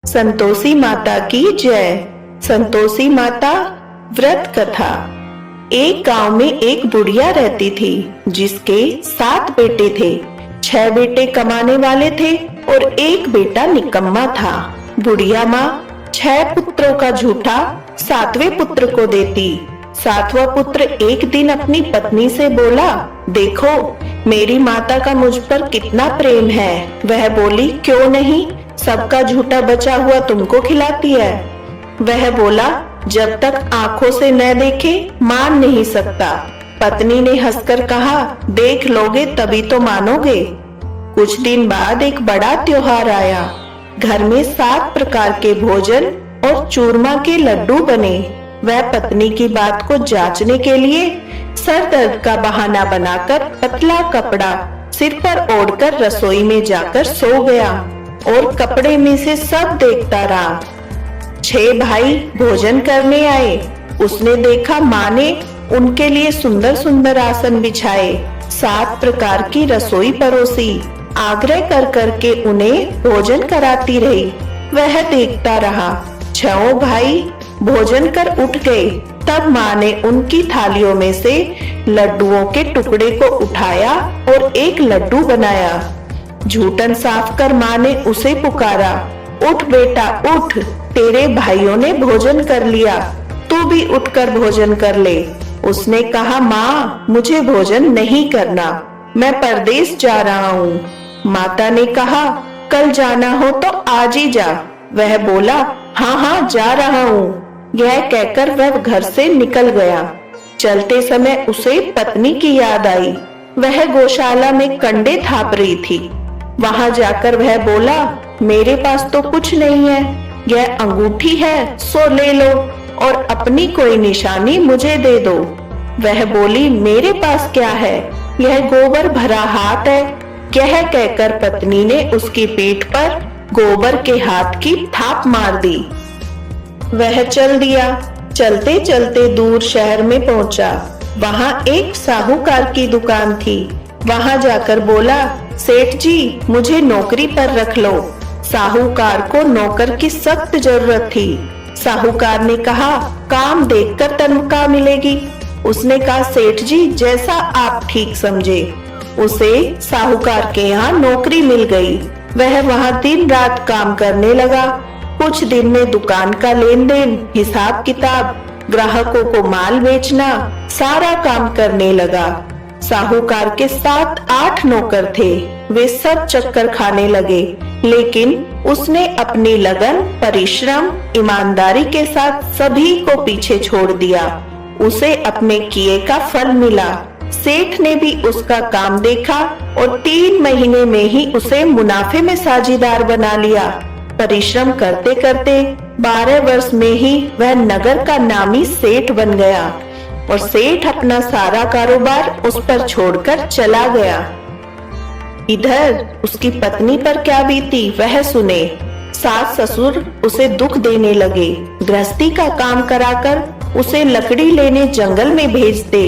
संतोषी माता की जय। संतोषी माता व्रत कथा। एक गांव में एक बुढ़िया रहती थी जिसके 7 बेटे थे। 6 बेटे कमाने वाले थे और एक बेटा निकम्मा था। बुढ़िया माँ 6 पुत्रों का झूठा 7वें पुत्र को देती। 7वां पुत्र एक दिन अपनी पत्नी से बोला, देखो मेरी माता का मुझ पर कितना प्रेम है। वह बोली, क्यों नहीं, सबका झूठा बचा हुआ तुमको खिलाती है। वह बोला, जब तक आंखों से न देखे मान नहीं सकता। पत्नी ने हंसकर कहा, देख लोगे तभी तो मानोगे। कुछ दिन बाद एक बड़ा त्योहार आया। घर में 7 प्रकार के भोजन और चूरमा के लड्डू बने। वह पत्नी की बात को जांचने के लिए सर दर्द का बहाना बनाकर पतला कपड़ा सिर पर ओढ़कर रसोई में जाकर सो गया और कपड़े में से सब देखता रहा। 6 भाई भोजन करने आए। उसने देखा माँ ने उनके लिए सुंदर सुंदर आसन बिछाए, 7 प्रकार की रसोई परोसी, आग्रह कर करके उन्हें भोजन कराती रही। वह देखता रहा। 6 भाई भोजन कर उठ गए। तब माँ ने उनकी थालियों में से लड्डुओं के टुकड़े को उठाया और एक लड्डू बनाया। जूठन साफ कर माँ ने उसे पुकारा, उठ बेटा उठ, तेरे भाइयों ने भोजन कर लिया, तू भी उठकर भोजन कर ले। उसने कहा, माँ मुझे भोजन नहीं करना, मैं परदेश जा रहा हूँ। माता ने कहा, कल जाना हो तो आज ही जा। वह बोला, हाँ हाँ जा रहा हूँ। यह कहकर वह घर से निकल गया। चलते समय उसे पत्नी की याद आई। वह गौशाला में कंडे थाप रही थी। वहां जाकर वह बोला, मेरे पास तो कुछ नहीं है, यह अंगूठी है सो ले लो और अपनी कोई निशानी मुझे दे दो। वह बोली, मेरे पास क्या है, यह गोबर भरा हाथ है। यह कहकर पत्नी ने उसकी पीठ पर गोबर के हाथ की थाप मार दी। वह चल दिया। चलते चलते दूर शहर में पहुंचा। वहां एक साहूकार की दुकान थी। वहां जाकर बोला, सेठ जी मुझे नौकरी पर रख लो। साहूकार को नौकर की सख्त जरूरत थी। साहूकार ने कहा, काम देखकर तनख्वाह मिलेगी। उसने कहा, सेठ जी जैसा आप ठीक समझे। उसे साहूकार के यहाँ नौकरी मिल गई। वह वहाँ दिन रात काम करने लगा। कुछ दिन में दुकान का लेन देन, हिसाब किताब, ग्राहकों को माल बेचना, सारा काम करने लगा। साहूकार के 7-8 नौकर थे। वे सब चक्कर खाने लगे, लेकिन उसने अपनी लगन, परिश्रम, ईमानदारी के साथ सभी को पीछे छोड़ दिया। उसे अपने किए का फल मिला। सेठ ने भी उसका काम देखा और 3 महीने में ही उसे मुनाफे में साझीदार बना लिया। परिश्रम करते करते 12 वर्ष में ही वह नगर का नामी सेठ बन गया और सेठ अपना सारा कारोबार उस पर छोड़कर चला गया। इधर उसकी पत्नी पर क्या बीती वह सुने। सास ससुर उसे दुख देने लगे। गृहस्थी का काम कराकर उसे लकड़ी लेने जंगल में भेजते।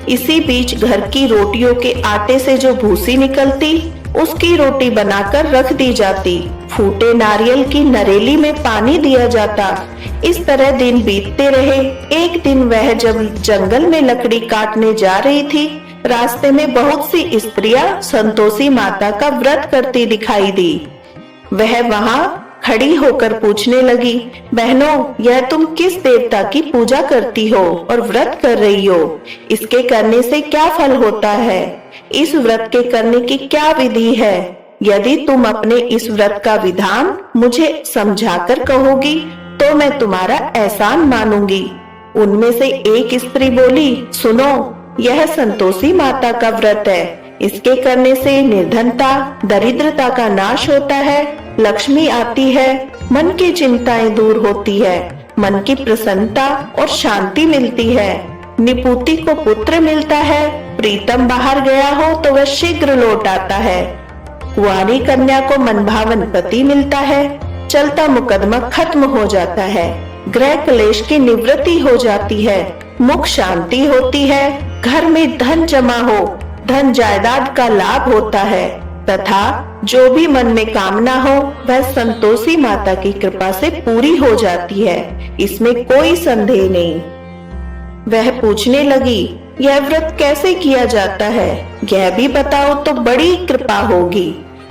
इसी बीच घर की रोटियों के आटे से जो भूसी निकलती उसकी रोटी बनाकर रख दी जाती। फूटे नारियल की नरेली में पानी दिया जाता। इस तरह दिन बीतते रहे। एक दिन वह जब जंगल में लकड़ी काटने जा रही थी, रास्ते में बहुत सी स्त्रियां संतोषी माता का व्रत करती दिखाई दी। वह वहां खड़ी होकर पूछने लगी, बहनों यह तुम किस देवता की पूजा करती हो और व्रत कर रही हो? इसके करने से क्या फल होता है? इस व्रत के करने की क्या विधि है? यदि तुम अपने इस व्रत का विधान मुझे समझाकर कहोगी तो मैं तुम्हारा एहसान मानूंगी। उनमें से एक स्त्री बोली, सुनो यह संतोषी माता का व्रत है। इसके करने से निर्धनता, दरिद्रता का नाश होता है, लक्ष्मी आती है, मन की चिंताएं दूर होती है, मन की प्रसन्नता और शांति मिलती है, निपुति को पुत्र मिलता है, प्रीतम बाहर गया हो तो वह शीघ्र लौट आता है, कुंवारी कन्या को मनभावन पति मिलता है, चलता मुकदमा खत्म हो जाता है, ग्रह क्लेश की निवृत्ति हो जाती है, मुख शांति होती है, घर में धन जमा हो, धन जायदाद का लाभ होता है, तथा जो भी मन में कामना हो वह संतोषी माता की कृपा से पूरी हो जाती है, इसमें कोई संदेह नहीं। वह पूछने लगी, यह व्रत कैसे किया जाता है, यह भी बताओ तो बड़ी कृपा होगी।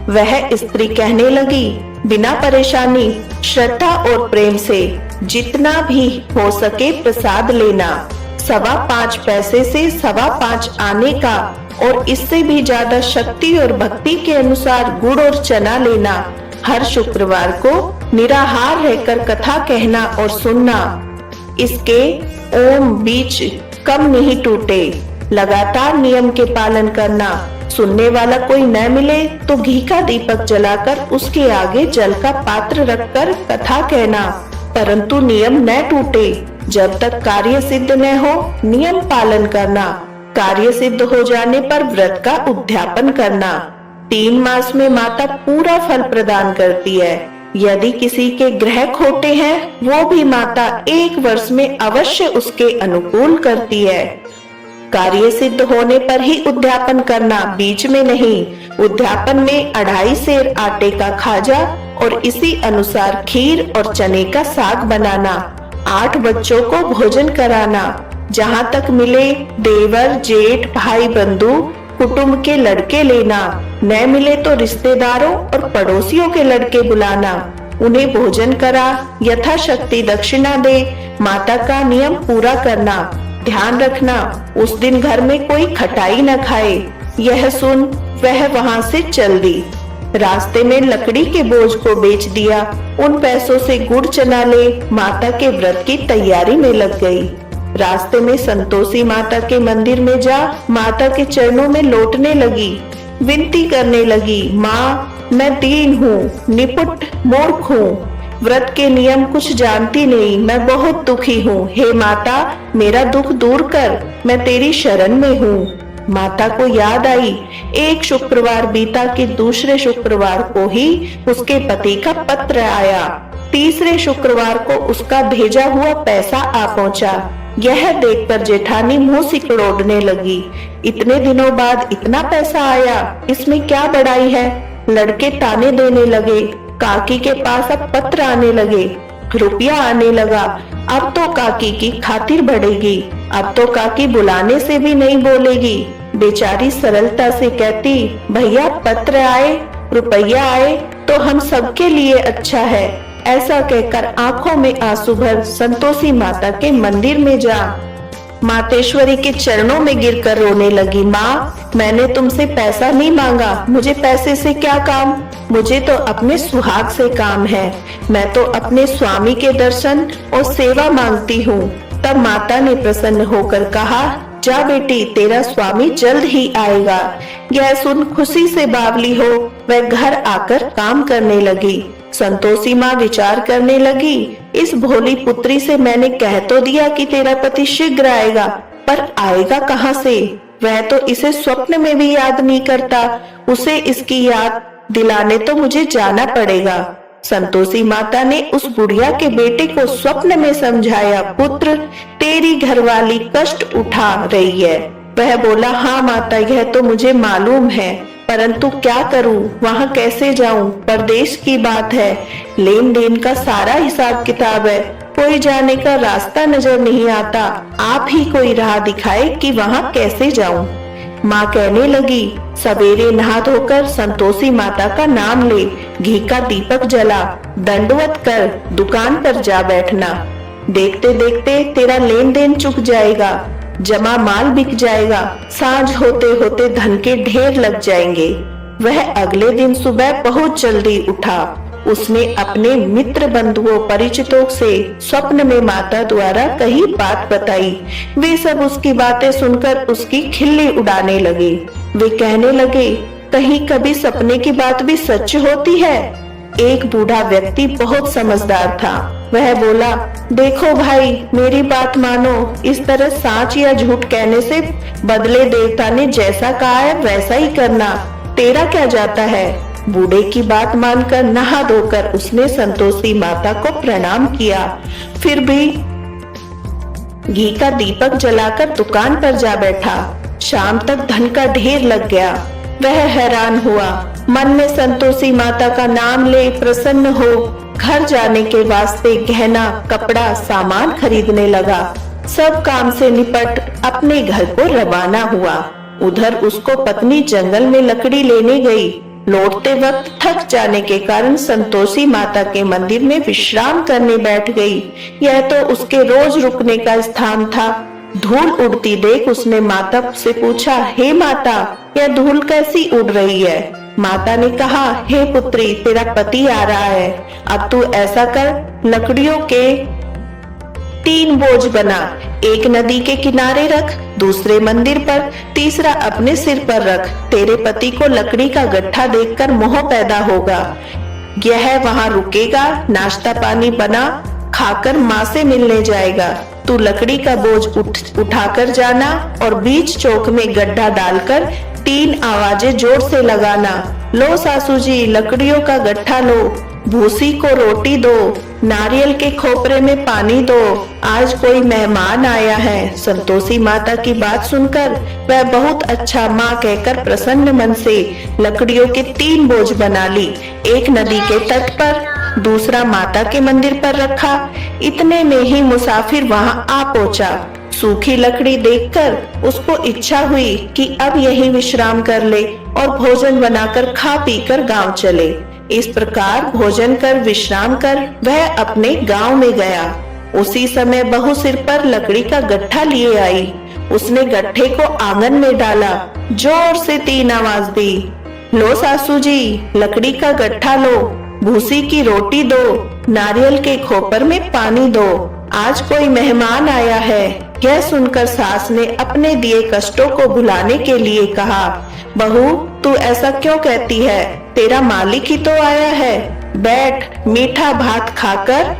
वह स्त्री कहने लगी, बिना परेशानी, श्रद्धा और प्रेम से जितना भी हो सके प्रसाद लेना, 5.25 पैसे से 5.25 आने का, और इससे भी ज्यादा शक्ति और भक्ति के अनुसार गुड़ और चना लेना। हर शुक्रवार को निराहार रहकर कथा कहना और सुनना। इसके ओम बीच कम नहीं टूटे। लगातार नियम के पालन करना। सुनने वाला कोई न मिले तो घी का दीपक जलाकर उसके आगे जल का पात्र रखकर कथा कहना, परंतु नियम न टूटे। जब तक कार्य सिद्ध न हो नियम पालन करना। कार्य सिद्ध हो जाने पर व्रत का उद्यापन करना। 3 मास में माता पूरा फल प्रदान करती है। यदि किसी के ग्रह खोटे हैं वो भी माता 1 वर्ष में अवश्य उसके अनुकूल करती है। कार्य सिद्ध होने पर ही उद्यापन करना, बीच में नहीं। उद्यापन में 2.5 सेर आटे का खाजा और इसी अनुसार खीर और चने का साग बनाना। 8 बच्चों को भोजन कराना। जहाँ तक मिले देवर, जेठ, भाई, बंधु, कुटुंब के लड़के लेना। न मिले तो रिश्तेदारों और पड़ोसियों के लड़के बुलाना। उन्हें भोजन करा, यथाशक्ति दक्षिणा दे। माता का नियम पूरा करना। ध्यान रखना उस दिन घर में कोई खटाई न खाए। यह सुन वह वहाँ से चल दी। रास्ते में लकड़ी के बोझ को बेच दिया। उन पैसों से गुड़ चना ले माता के व्रत की तैयारी में लग गई। रास्ते में संतोषी माता के मंदिर में जा माता के चरणों में लौटने लगी। विनती करने लगी, माँ मैं दीन हूँ, निपुट मूर्ख हूँ, व्रत के नियम कुछ जानती नहीं, मैं बहुत दुखी हूँ। हे माता मेरा दुख दूर कर, मैं तेरी शरण में हूँ। माता को याद आई एक शुक्रवार बीता कि दूसरे शुक्रवार को ही उसके पति का पत्र आया। तीसरे शुक्रवार को उसका भेजा हुआ पैसा आ पहुँचा। यह देखकर जेठानी मुंह सिकुड़ने लगी। इतने दिनों बाद इतना पैसा आया, इसमें क्या बड़ाई है। लड़के ताने देने लगे। काकी के पास अब पत्र आने लगे, रुपया आने लगा। अब तो काकी की खातिर बढ़ेगी। अब तो काकी बुलाने से भी नहीं बोलेगी। बेचारी सरलता से कहती, भैया पत्र आए, रुपया आए तो हम सबके लिए अच्छा है। ऐसा कहकर आंखों में आंसू भर संतोषी माता के मंदिर में जा मातेश्वरी के चरणों में गिरकर रोने लगी। माँ मैंने तुमसे पैसा नहीं मांगा, मुझे पैसे से क्या काम, मुझे तो अपने सुहाग से काम है। मैं तो अपने स्वामी के दर्शन और सेवा मांगती हूँ। तब माता ने प्रसन्न होकर कहा, जा बेटी तेरा स्वामी जल्द ही आएगा। यह सुन खुशी से बावली हो वह घर आकर काम करने लगी। संतोषी माँ विचार करने लगी, इस भोली पुत्री से मैंने कह तो दिया कि तेरा पति शीघ्र आएगा, पर आएगा कहाँ से। वह तो इसे स्वप्न में भी याद नहीं करता। उसे इसकी याद दिलाने तो मुझे जाना पड़ेगा। संतोषी माता ने उस बुढ़िया के बेटे को स्वप्न में समझाया, पुत्र तेरी घरवाली कष्ट उठा रही है। वह बोला, हाँ माता यह तो मुझे मालूम है, परंतु क्या करूं, वहां कैसे जाऊं, परदेश की बात है, लेन देन का सारा हिसाब किताब है, कोई जाने का रास्ता नजर नहीं आता। आप ही कोई राह दिखाए कि वहां कैसे जाऊं। माँ कहने लगी, सवेरे नहा धोकर संतोषी माता का नाम ले, घी का दीपक जला, दंडवत कर दुकान पर जा बैठना। देखते देखते तेरा लेन देन चुक जाएगा, जमा माल बिक जाएगा, सांझ होते होते धन के ढेर लग जाएंगे। वह अगले दिन सुबह बहुत जल्दी उठा। उसने अपने मित्र बंधुओं परिचितों से स्वप्न में माता द्वारा कही बात बताई। वे सब उसकी बातें सुनकर उसकी खिल्ली उड़ाने लगे। वे कहने लगे, कहीं कभी सपने की बात भी सच होती है। एक बूढ़ा व्यक्ति बहुत समझदार था। वह बोला, देखो भाई मेरी बात मानो, इस तरह सच या झूठ कहने से बदले देवता ने जैसा कहा है वैसा ही करना, तेरा क्या जाता है। बूढ़े की बात मानकर नहा धोकर उसने संतोषी माता को प्रणाम किया। फिर भी घी का दीपक जलाकर दुकान पर जा बैठा। शाम तक धन का ढेर लग गया। वह हैरान हुआ, मन में संतोषी माता का नाम ले प्रसन्न हो घर जाने के वास्ते गहना कपड़ा सामान खरीदने लगा। सब काम से निपट अपने घर को रवाना हुआ। उधर उसको पत्नी जंगल में लकड़ी लेने गई। लौटते वक्त थक जाने के कारण संतोषी माता के मंदिर में विश्राम करने बैठ गई। यह तो उसके रोज रुकने का स्थान था। धूल उड़ती देख उसने माता से पूछा, हे माता, यह धूल कैसी उड़ रही है? माता ने कहा, हे पुत्री, तेरा पति आ रहा है। अब तू ऐसा कर, लकड़ियों के 3 बोझ बना, एक नदी के किनारे रख, दूसरे मंदिर पर, तीसरा अपने सिर पर रख। तेरे पति को लकड़ी का गट्ठा देखकर मोह पैदा होगा। यह वहां रुकेगा, नाश्ता पानी बना खाकर माँ से मिलने जाएगा। तू लकड़ी का बोझ उठाकर जाना और बीच चौक में गड्ढा डालकर 3 आवाजें जोर से लगाना। लो सासू जी, लकड़ियों का गट्ठा लो, भूसी को रोटी दो, नारियल के खोपरे में पानी दो, आज कोई मेहमान आया है। संतोषी माता की बात सुनकर वह बहुत अच्छा माँ कहकर प्रसन्न मन से लकड़ियों के 3 बोझ बना ली। एक नदी के तट पर, दूसरा माता के मंदिर पर रखा। इतने में ही मुसाफिर वहां आ पहुंचा। सूखी लकड़ी देखकर उसको इच्छा हुई कि अब यहीं विश्राम कर ले और भोजन बनाकर खा पीकर गांव चले। इस प्रकार भोजन कर विश्राम कर वह अपने गांव में गया। उसी समय बहू सिर पर लकड़ी का गट्ठा लिए आई। उसने गट्ठे को आंगन में डाला, जोर से 3 आवाज दी, लो सासू जी, लकड़ी का गट्ठा लो, भूसी की रोटी दो, नारियल के खोपर में पानी दो, आज कोई मेहमान आया है। यह सुनकर सास ने अपने दिए कष्टों को भुलाने के लिए कहा, बहू, तू ऐसा क्यों कहती है? तेरा मालिक ही तो आया है। बैठ, मीठा भात खाकर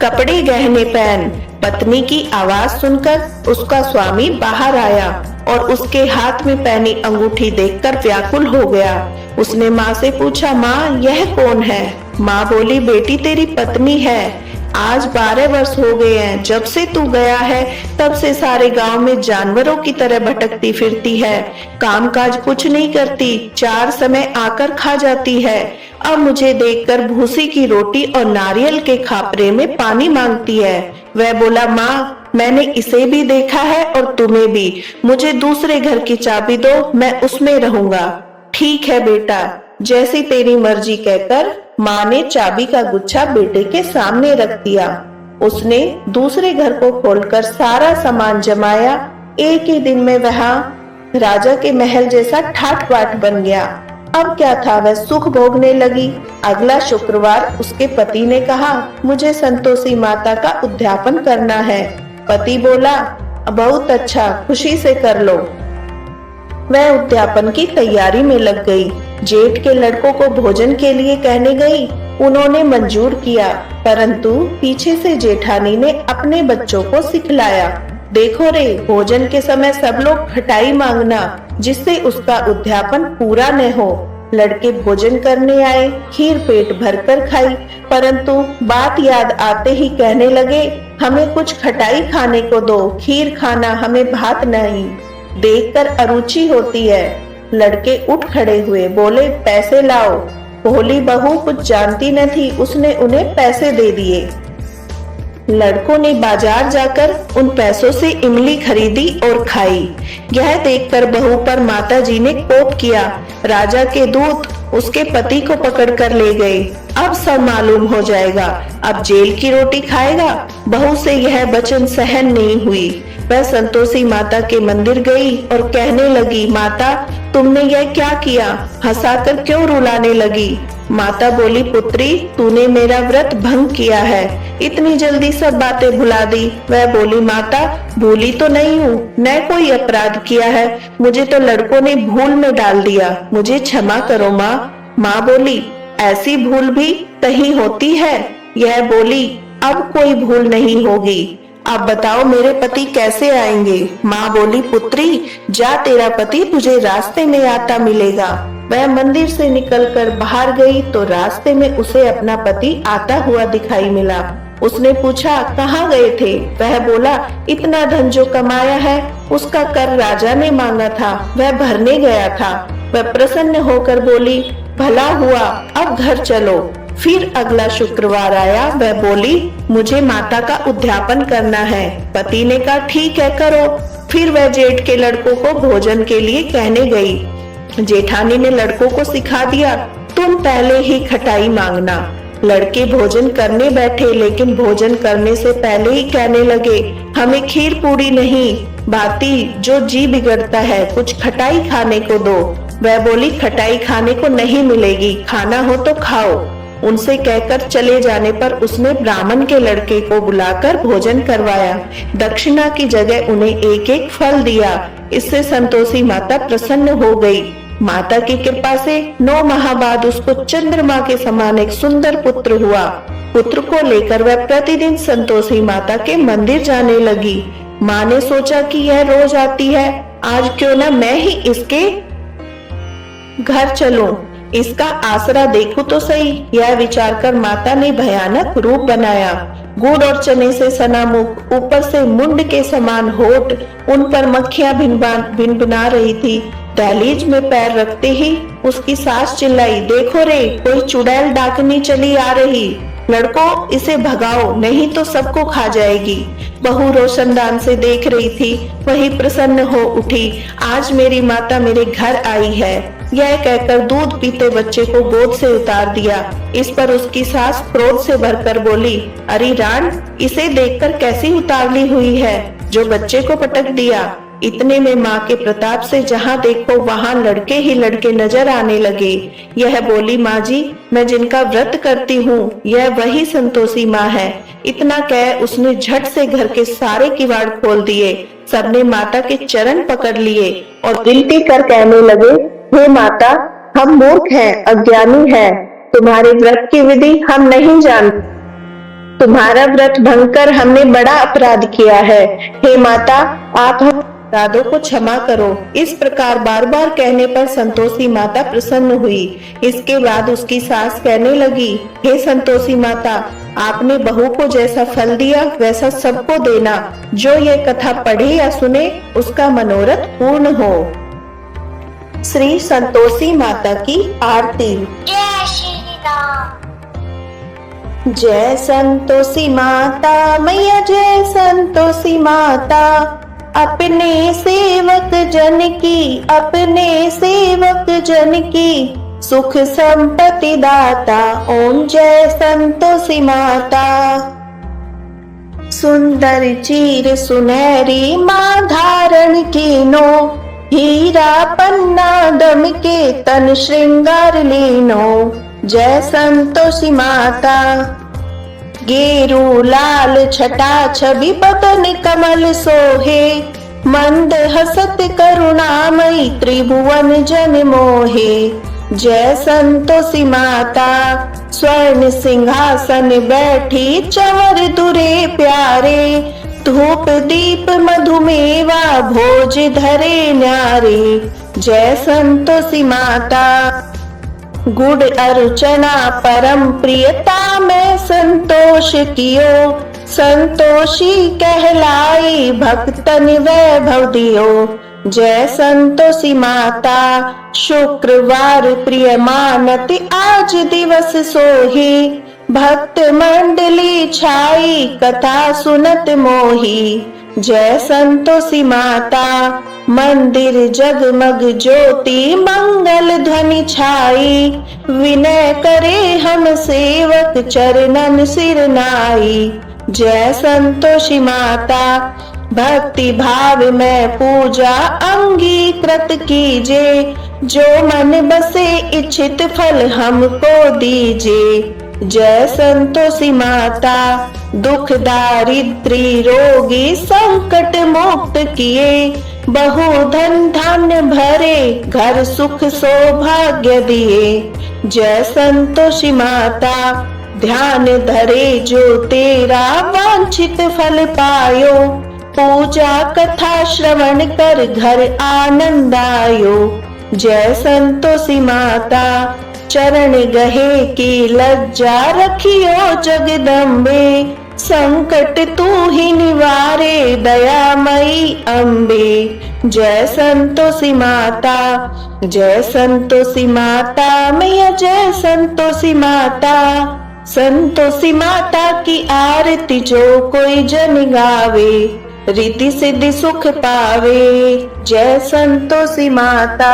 कपड़े गहने पहन। पत्नी की आवाज सुनकर उसका स्वामी बाहर आया और उसके हाथ में पहनी अंगूठी देखकर व्याकुल हो गया। उसने माँ से पूछा, माँ, यह कौन है? माँ बोली, बेटी, तेरी पत्नी है। आज 12 वर्ष हो गए हैं, जब से तू गया है तब से सारे गांव में जानवरों की तरह भटकती फिरती है, कामकाज कुछ नहीं करती, 4 समय आकर खा जाती है। अब मुझे देखकर भूसी की रोटी और नारियल के खापरे में पानी मांगती है। वह बोला, माँ, मैंने इसे भी देखा है और तुम्हें भी। मुझे दूसरे घर की चाबी दो, मैं उसमें रहूंगा। ठीक है बेटा, जैसी तेरी मर्जी कहकर माँ ने चाबी का गुच्छा बेटे के सामने रख दिया। उसने दूसरे घर को खोलकर सारा सामान जमाया। एक ही दिन में वहाँ राजा के महल जैसा ठाट बाट बन गया। अब क्या था, वह सुख भोगने लगी। अगला शुक्रवार उसके पति ने कहा, मुझे संतोषी माता का उद्यापन करना है। पति बोला, बहुत अच्छा, खुशी से कर लो। वह उद्यापन की तैयारी में लग गई। जेठ के लड़कों को भोजन के लिए कहने गई। उन्होंने मंजूर किया, परंतु पीछे से जेठानी ने अपने बच्चों को सिखलाया, देखो रे, भोजन के समय सब लोग खटाई मांगना, जिससे उसका उद्यापन पूरा न हो। लड़के भोजन करने आए, खीर पेट भरकर खाई, परंतु बात याद आते ही कहने लगे, हमें कुछ खटाई खाने को दो, खीर खाना, हमें भात नहीं। देखकर अरुचि होती है। लड़के उठ खड़े हुए, बोले, पैसे लाओ। भोली बहू कुछ जानती न थी, उसने उन्हें पैसे दे दिए। लड़कों ने बाजार जाकर उन पैसों से इमली खरीदी और खाई। यह देखकर बहू पर माताजी ने कोप किया। राजा के दूत उसके पति को पकड़कर ले गए। अब सब मालूम हो जाएगा, अब जेल की रोटी खाएगा। बहू से यह वचन सहन नहीं हुई। वह संतोषी माता के मंदिर गई और कहने लगी, माता, तुमने यह क्या किया? हंसाकर क्यों रुलाने लगी? माता बोली, पुत्री, तूने मेरा व्रत भंग किया है, इतनी जल्दी सब बातें भुला दी। वह बोली, माता, भूली तो नहीं हूँ, न कोई अपराध किया है, मुझे तो लड़कों ने भूल में डाल दिया, मुझे क्षमा करो माँ। माँ बोली, ऐसी भूल भी कहीं होती है? यह बोली, अब कोई भूल नहीं होगी। अब बताओ मेरे पति कैसे आएंगे? माँ बोली, पुत्री, जा, तेरा पति तुझे रास्ते में आता मिलेगा। वह मंदिर से निकलकर बाहर गई तो रास्ते में उसे अपना पति आता हुआ दिखाई मिला। उसने पूछा, कहाँ गए थे? वह बोला, इतना धन जो कमाया है उसका कर राजा ने मांगा था, वह भरने गया था। वह प्रसन्न होकर बोली, भला हुआ, अब घर चलो। फिर अगला शुक्रवार आया, वह बोली, मुझे माता का उद्यापन करना है। पति ने कहा, ठीक है, करो। फिर वह जेठ के लड़कों को भोजन के लिए कहने गई। जेठानी ने लड़कों को सिखा दिया, तुम पहले ही खटाई मांगना। लड़के भोजन करने बैठे, लेकिन भोजन करने से पहले ही कहने लगे, हमें खीर पूरी नहीं, भाती जो जी बिगड़ता है, कुछ खटाई खाने को दो। वह बोली, खटाई खाने को नहीं मिलेगी, खाना हो तो खाओ। उनसे कहकर चले जाने पर उसने ब्राह्मण के लड़के को बुलाकर भोजन करवाया। दक्षिणा की जगह उन्हें एक एक फल दिया। इससे संतोषी माता प्रसन्न हो गई। माता की कृपा से 9 माह बाद उसको चंद्रमा के समान एक सुंदर पुत्र हुआ। पुत्र को लेकर वह प्रतिदिन संतोषी माता के मंदिर जाने लगी। माँ ने सोचा कि यह रोज आती है, आज क्यों न मैं ही इसके घर चलूं, इसका आसरा देखूं तो सही। यह विचार कर माता ने भयानक रूप बनाया। गुड़ और चने से सना मुख, ऊपर से मुंड के समान होठ, उन पर मक्खियां भिनभिना रही थी। दहलीज में पैर रखते ही उसकी सास चिल्लाई, देखो रे, कोई चुड़ैल डाकनी चली आ रही, लड़कों इसे भगाओ, नहीं तो सबको खा जाएगी। बहू रोशनदान से देख रही थी, वही प्रसन्न हो उठी, आज मेरी माता मेरे घर आई है। यह कहकर दूध पीते बच्चे को गोद से उतार दिया। इस पर उसकी सास क्रोध से भरकर बोली, अरे रान, इसे देखकर कैसी उतावली हुई है, जो बच्चे को पटक दिया। इतने में माँ के प्रताप से जहाँ देखो वहाँ लड़के ही लड़के नजर आने लगे। यह बोली, माँ जी, मैं जिनका व्रत करती हूँ, यह वही संतोषी माँ है। इतना कह उसने झट से घर के सारे किवाड़ खोल दिए। सबने माता के चरण पकड़ लिए और विनती कर कहने लगे, हे माता, हम मूर्ख हैं, अज्ञानी हैं, तुम्हारे व्रत की विधि हम नहीं जानते। तुम्हारा व्रत भंग कर हमने बड़ा अपराध किया है। हे माता, आप हम अपराधों को क्षमा करो। इस प्रकार बार बार कहने पर संतोषी माता प्रसन्न हुई। इसके बाद उसकी सास कहने लगी, हे संतोषी माता, आपने बहू को जैसा फल दिया वैसा सबको देना। जो ये कथा पढ़े या सुने उसका मनोरथ पूर्ण हो। श्री संतोषी माता की आरती। जय श्री राम। जय संतोषी माता मैया, जय संतोषी माता, अपने सेवक जन की, अपने सेवक जन की सुख संपत्ति दाता। ओम जय संतोषी माता। सुंदर चीर सुनहरी माँ धारण कीनो, हीरा पन्ना दम के तन श्रृंगार लीनो। जय संतोषी माता। गेरू लाल छटा छवि बदन कमल सोहे, मंद हसत करुणामयी त्रिभुवन जन मोहे। जय संतोषी माता। स्वर्ण सिंहासन बैठी चंवर दुरे प्यारे, धूप दीप मधुमेवा भोज धरे न्यारे। जय संतोषी माता। गुड़ अर्चना परम प्रियता में संतोष कियो, संतोषी कहलाई भक्तन वैभव दियो। जय संतोषी माता। शुक्रवार प्रिय मानत आज दिवस सोही, भक्त मंडली छाई कथा सुनत मोही। जय संतोषी माता। मंदिर जगमग ज्योति मंगल ध्वनि छाई, विनय करे हम सेवक चरणन सिर नाई। जय संतोषी माता। भक्ति भाव में पूजा अंगीकृत कीजे, जो मन बसे इच्छित फल हमको दीजे। जय संतोषी माता। दुख दारिद्री रोगी संकट मुक्त किए, बहु धन धान्य भरे घर सुख सौभाग्य दिए। जय संतोषी माता। ध्यान धरे जो तेरा वांछित फल पायो, पूजा कथा श्रवण कर घर आनंद आयो। जय संतोषी माता। चरण गहे की लज्जा रखियो जगदम्बे, संकट तू ही निवारे दयामयी अम्बे। जय संतोषी माता, जय संतोषी माता, मैया जय संतोषी माता। संतोषी माता की आरती जो कोई जन गावे, रिद्धि सिद्धि सुख पावे। जय संतोषी माता।